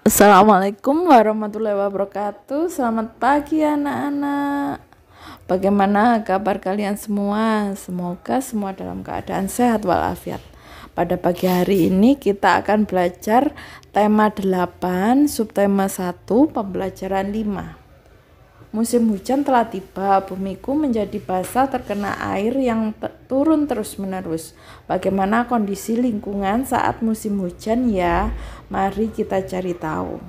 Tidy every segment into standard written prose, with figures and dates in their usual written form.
Assalamualaikum warahmatullahi wabarakatuh. Selamat pagi anak-anak. Bagaimana kabar kalian semua? Semoga semua dalam keadaan sehat walafiat. Pada pagi hari ini kita akan belajar tema 8, subtema 1, pembelajaran 5. Musim hujan telah tiba, bumiku menjadi basah terkena air yang turun terus-menerus. Bagaimana kondisi lingkungan saat musim hujan ya? Mari kita cari tahu.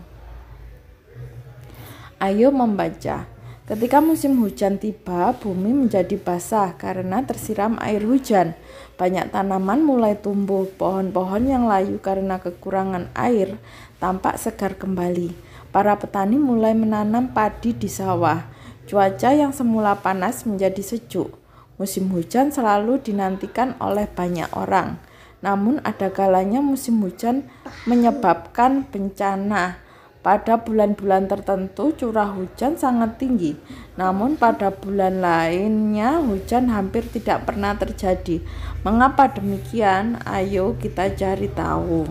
Ayo membaca. Ketika musim hujan tiba, bumi menjadi basah karena tersiram air hujan. Banyak tanaman mulai tumbuh, pohon-pohon yang layu karena kekurangan air tampak segar kembali. Para petani mulai menanam padi di sawah. Cuaca yang semula panas menjadi sejuk. Musim hujan selalu dinantikan oleh banyak orang. Namun ada kalanya musim hujan menyebabkan bencana. Pada bulan-bulan tertentu curah hujan sangat tinggi, namun pada bulan lainnya hujan hampir tidak pernah terjadi. Mengapa demikian? Ayo kita cari tahu.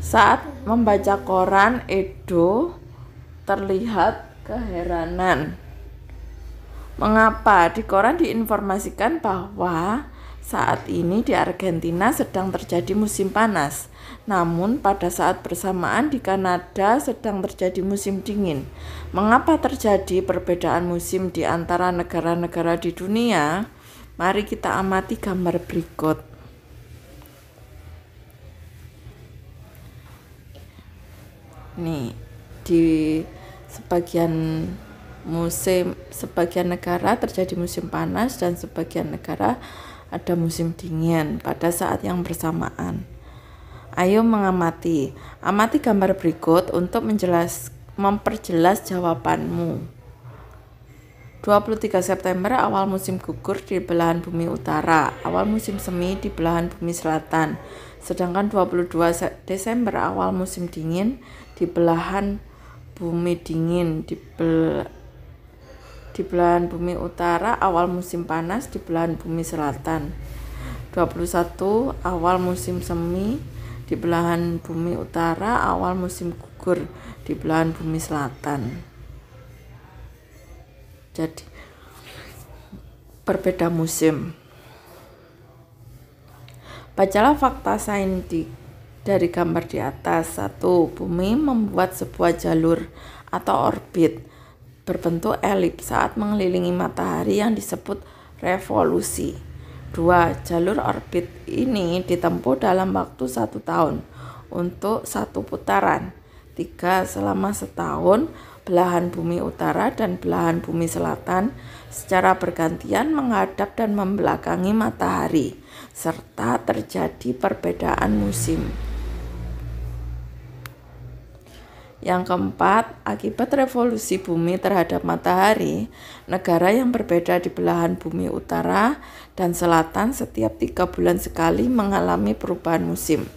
Saat membaca koran, Edo terlihat keheranan. Mengapa? Di koran diinformasikan bahwa saat ini di Argentina sedang terjadi musim panas. Namun pada saat bersamaan di Kanada sedang terjadi musim dingin. Mengapa terjadi perbedaan musim di antara negara-negara di dunia? Mari kita amati gambar berikut. Nih, di sebagian negara terjadi musim panas dan sebagian negara ada musim dingin pada saat yang bersamaan. Ayo mengamati. Amati gambar berikut untuk memperjelas jawabanmu. 23 September awal musim gugur di belahan bumi utara, awal musim semi di belahan bumi selatan. Sedangkan 22 Desember awal musim dingin di belahan bumi dingin, di belahan bumi utara awal musim panas di belahan bumi selatan. 21 awal musim semi di belahan bumi utara, awal musim gugur di belahan bumi selatan. Jadi berbeda musim. Bacalah fakta saintifik dari gambar di atas. 1. Bumi membuat sebuah jalur atau orbit berbentuk elips saat mengelilingi matahari yang disebut revolusi. 2. Jalur orbit ini ditempuh dalam waktu 1 tahun untuk 1 putaran. 3. Selama setahun, belahan bumi utara dan belahan bumi selatan secara bergantian menghadap dan membelakangi matahari, serta terjadi perbedaan musim. Yang keempat, akibat revolusi bumi terhadap matahari, negara yang berbeda di belahan bumi utara dan selatan setiap 3 bulan sekali mengalami perubahan musim.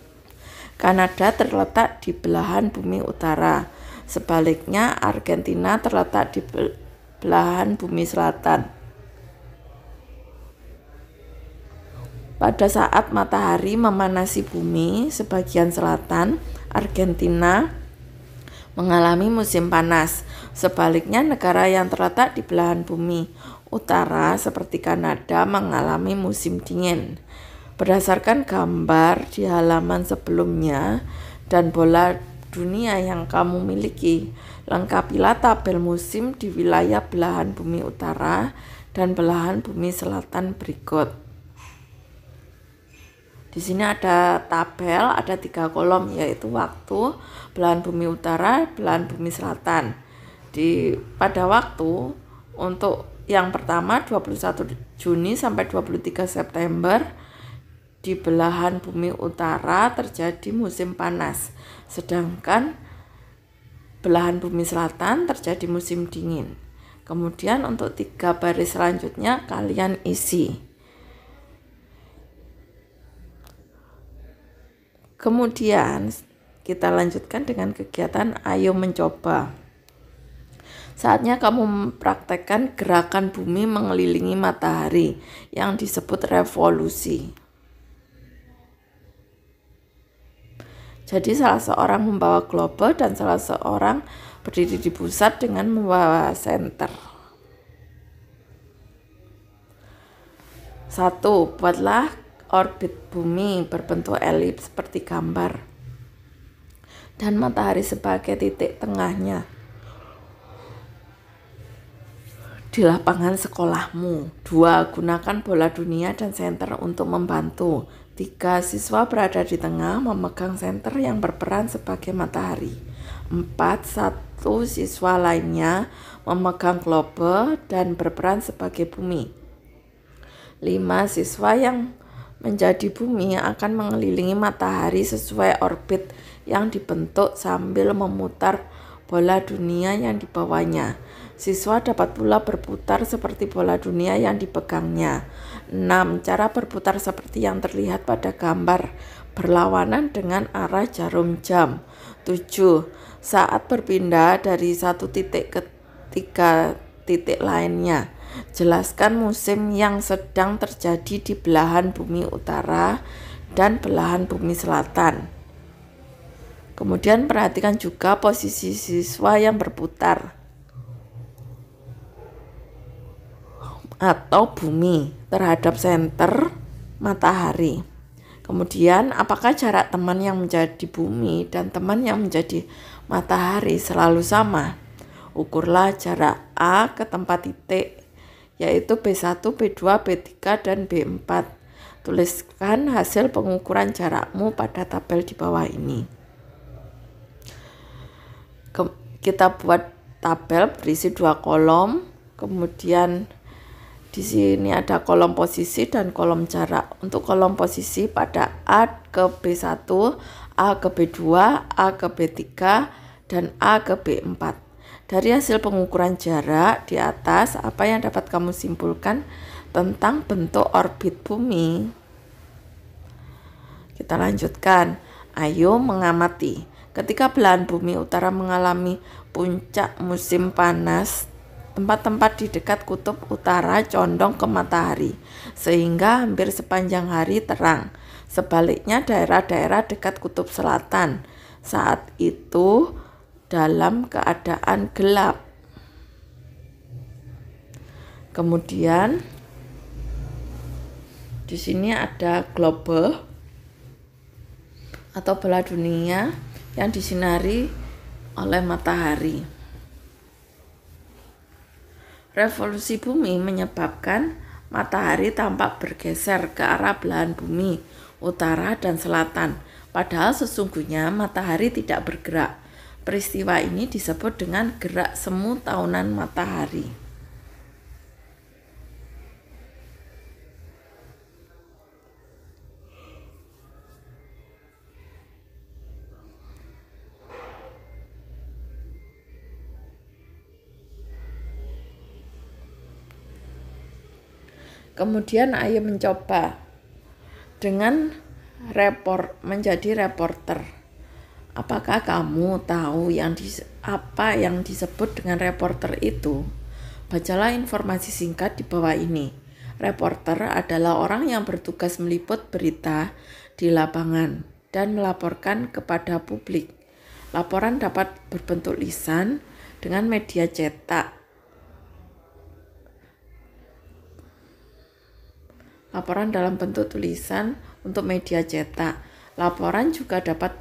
Kanada terletak di belahan bumi utara, sebaliknya Argentina terletak di belahan bumi selatan. Pada saat matahari memanasi bumi sebagian selatan, Argentina mengalami musim panas. Sebaliknya negara yang terletak di belahan bumi utara seperti Kanada mengalami musim dingin. Berdasarkan gambar di halaman sebelumnya dan bola dunia yang kamu miliki, lengkapilah tabel musim di wilayah belahan bumi utara dan belahan bumi selatan berikut. Di sini ada tabel, ada 3 kolom, yaitu waktu, belahan bumi utara, belahan bumi selatan. Pada waktu, untuk yang pertama 21 Juni sampai 23 September di belahan bumi utara terjadi musim panas, sedangkan belahan bumi selatan terjadi musim dingin. Kemudian untuk 3 baris selanjutnya kalian isi. Kemudian kita lanjutkan dengan kegiatan ayo mencoba. Saatnya kamu mempraktekkan gerakan bumi mengelilingi matahari yang disebut revolusi. Jadi salah seorang membawa globe dan salah seorang berdiri di pusat dengan membawa senter. 1. Buatlah orbit bumi berbentuk elips seperti gambar dan matahari sebagai titik tengahnya di lapangan sekolahmu. 2. Gunakan bola dunia dan senter untuk membantu. 3. Siswa berada di tengah memegang senter yang berperan sebagai matahari. 4. Satu siswa lainnya memegang globe dan berperan sebagai bumi. 5. Siswa yang menjadi bumi akan mengelilingi matahari sesuai orbit yang dibentuk sambil memutar bola dunia yang dibawanya. Siswa dapat pula berputar seperti bola dunia yang dipegangnya. 6. Cara berputar seperti yang terlihat pada gambar berlawanan dengan arah jarum jam. 7. Saat berpindah dari satu titik ke 3 titik lainnya, jelaskan musim yang sedang terjadi di belahan bumi utara dan belahan bumi selatan. Kemudian perhatikan juga posisi siswa yang berputar atau bumi terhadap senter matahari. Kemudian apakah jarak teman yang menjadi bumi dan teman yang menjadi matahari selalu sama? Ukurlah jarak A ke tempat titik, yaitu B1, B2, B3, dan B4. Tuliskan hasil pengukuran jarakmu pada tabel di bawah ini. Kita buat tabel berisi 2 kolom, kemudian di sini ada kolom posisi dan kolom jarak. Untuk kolom posisi pada A ke B1, A ke B2, A ke B3, dan A ke B4. Dari hasil pengukuran jarak di atas, apa yang dapat kamu simpulkan tentang bentuk orbit bumi? Kita lanjutkan. Ayo mengamati. Ketika belahan bumi utara mengalami puncak musim panas, tempat-tempat di dekat kutub utara condong ke matahari, sehingga hampir sepanjang hari terang. Sebaliknya daerah-daerah dekat kutub selatan saat itu dalam keadaan gelap. Kemudian di sini ada globe atau bola dunia yang disinari oleh matahari. Revolusi bumi menyebabkan matahari tampak bergeser ke arah belahan bumi utara dan selatan, padahal sesungguhnya matahari tidak bergerak. Peristiwa ini disebut dengan gerak semu tahunan matahari. Kemudian ayo mencoba dengan menjadi reporter. Apakah kamu tahu apa yang disebut dengan reporter itu? Bacalah informasi singkat di bawah ini. Reporter adalah orang yang bertugas meliput berita di lapangan dan melaporkan kepada publik. Laporan dapat berbentuk lisan dengan media cetak. Laporan dalam bentuk tulisan untuk media cetak. Laporan juga dapat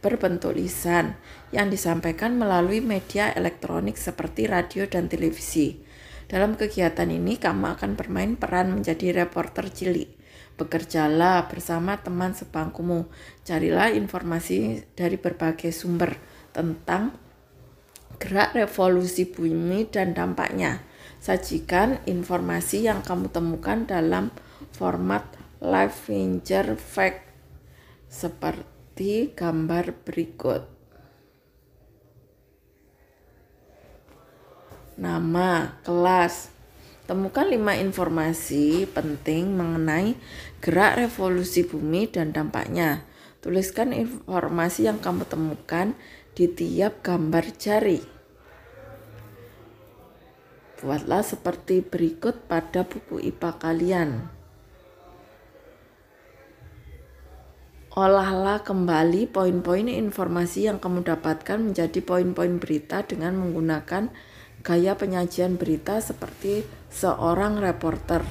berbentuk lisan yang disampaikan melalui media elektronik seperti radio dan televisi. Dalam kegiatan ini kamu akan bermain peran menjadi reporter cilik. Bekerjalah bersama teman sebangkumu. Carilah informasi dari berbagai sumber tentang gerak revolusi bumi dan dampaknya. Sajikan informasi yang kamu temukan dalam format live feature fact seperti gambar berikut. Nama, kelas. Temukan 5 informasi penting mengenai gerak revolusi bumi dan dampaknya. Tuliskan informasi yang kamu temukan di tiap gambar jari. Buatlah seperti berikut pada buku IPA kalian. Olahlah kembali poin-poin informasi yang kamu dapatkan menjadi poin-poin berita dengan menggunakan gaya penyajian berita seperti seorang reporter.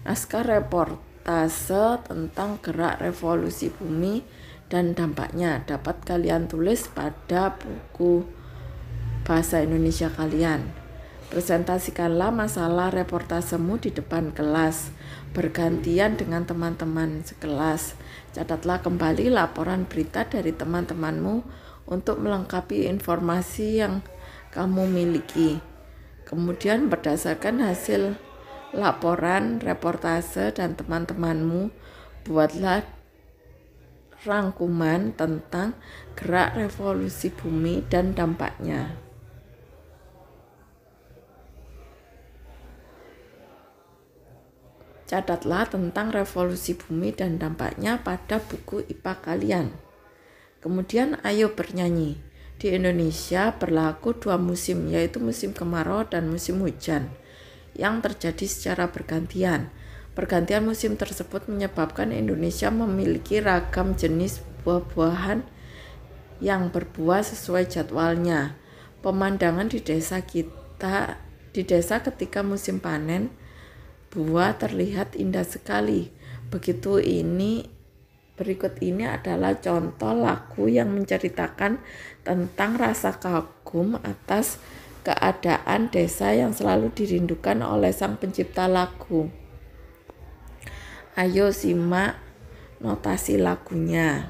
Naskah reportase tentang gerak revolusi bumi dan dampaknya dapat kalian tulis pada buku bahasa Indonesia kalian. Presentasikanlah masalah reportasemu di depan kelas, bergantian dengan teman-teman sekelas. Catatlah kembali laporan berita dari teman-temanmu untuk melengkapi informasi yang kamu miliki. Kemudian berdasarkan hasil laporan, reportase, dan teman-temanmu, buatlah rangkuman tentang gerak revolusi bumi dan dampaknya. Catatlah tentang revolusi bumi dan dampaknya pada buku IPA kalian. Kemudian ayo bernyanyi. Di Indonesia berlaku 2 musim, yaitu musim kemarau dan musim hujan, yang terjadi secara bergantian. Pergantian musim tersebut menyebabkan Indonesia memiliki ragam jenis buah-buahan yang berbuah sesuai jadwalnya. Pemandangan di desa ketika musim panen buah terlihat indah sekali. Berikut ini adalah contoh lagu yang menceritakan tentang rasa kagum atas keadaan desa yang selalu dirindukan oleh sang pencipta lagu. Ayo simak notasi lagunya.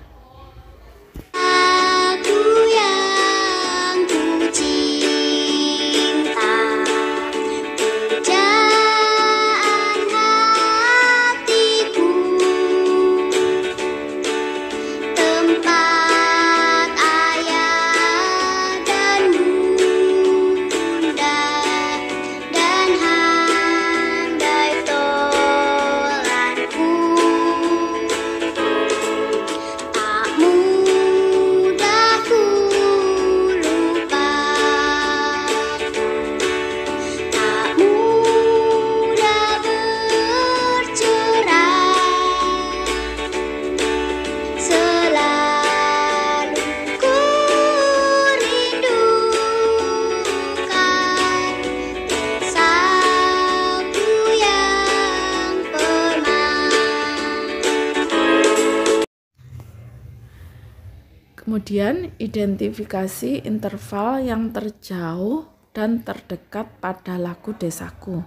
Kemudian identifikasi interval yang terjauh dan terdekat pada lagu desaku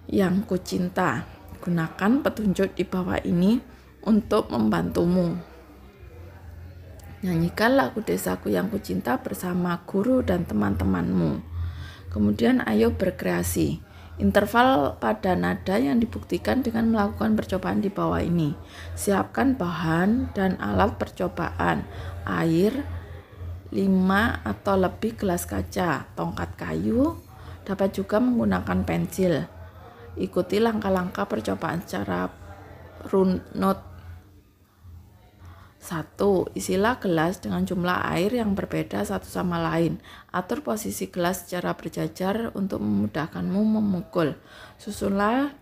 yang kucinta. Gunakan petunjuk di bawah ini untuk membantumu. Nyanyikan lagu desaku yang kucinta bersama guru dan teman-temanmu. Kemudian ayo berkreasi. Interval pada nada yang dibuktikan dengan melakukan percobaan di bawah ini. Siapkan bahan dan alat percobaan. Air, 5 atau lebih gelas kaca, tongkat kayu, dapat juga menggunakan pensil. Ikuti langkah-langkah percobaan secara runut. 1. Isilah gelas dengan jumlah air yang berbeda satu sama lain. Atur posisi gelas secara berjajar untuk memudahkanmu memukul. Susunan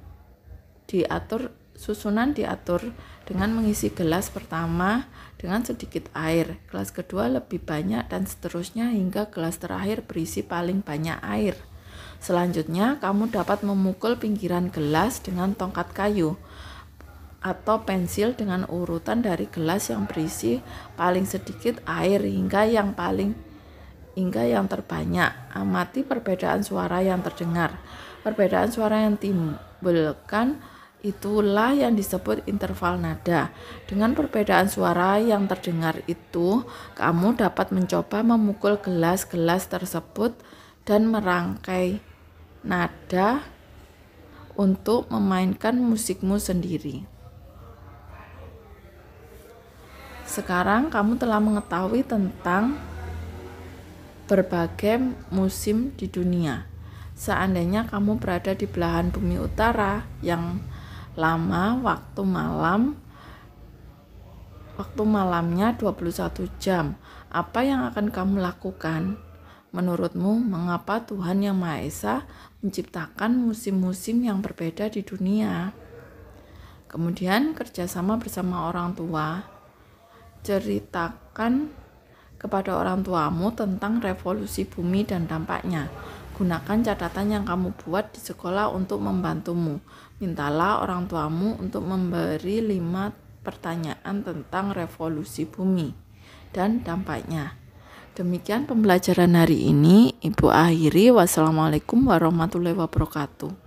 diatur dengan mengisi gelas pertama dengan sedikit air, gelas kedua lebih banyak, dan seterusnya hingga gelas terakhir berisi paling banyak air. Selanjutnya, kamu dapat memukul pinggiran gelas dengan tongkat kayu atau pensil dengan urutan dari gelas yang berisi paling sedikit air hingga yang terbanyak. Amati perbedaan suara yang terdengar. Perbedaan suara yang timbulkan itulah yang disebut interval nada. Dengan perbedaan suara yang terdengar itu, kamu dapat mencoba memukul gelas-gelas tersebut dan merangkai nada untuk memainkan musikmu sendiri. Sekarang kamu telah mengetahui tentang berbagai musim di dunia. Seandainya kamu berada di belahan bumi utara yang lama, waktu malamnya 21 jam. Apa yang akan kamu lakukan? Menurutmu, mengapa Tuhan Yang Maha Esa menciptakan musim-musim yang berbeda di dunia? Kemudian kerjasama bersama orang tua Ceritakan kepada orang tuamu tentang revolusi bumi dan dampaknya. Gunakan catatan yang kamu buat di sekolah untuk membantumu. Mintalah orang tuamu untuk memberi 5 pertanyaan tentang revolusi bumi dan dampaknya. Demikian pembelajaran hari ini. Ibu akhiri. Wassalamualaikum warahmatullahi wabarakatuh.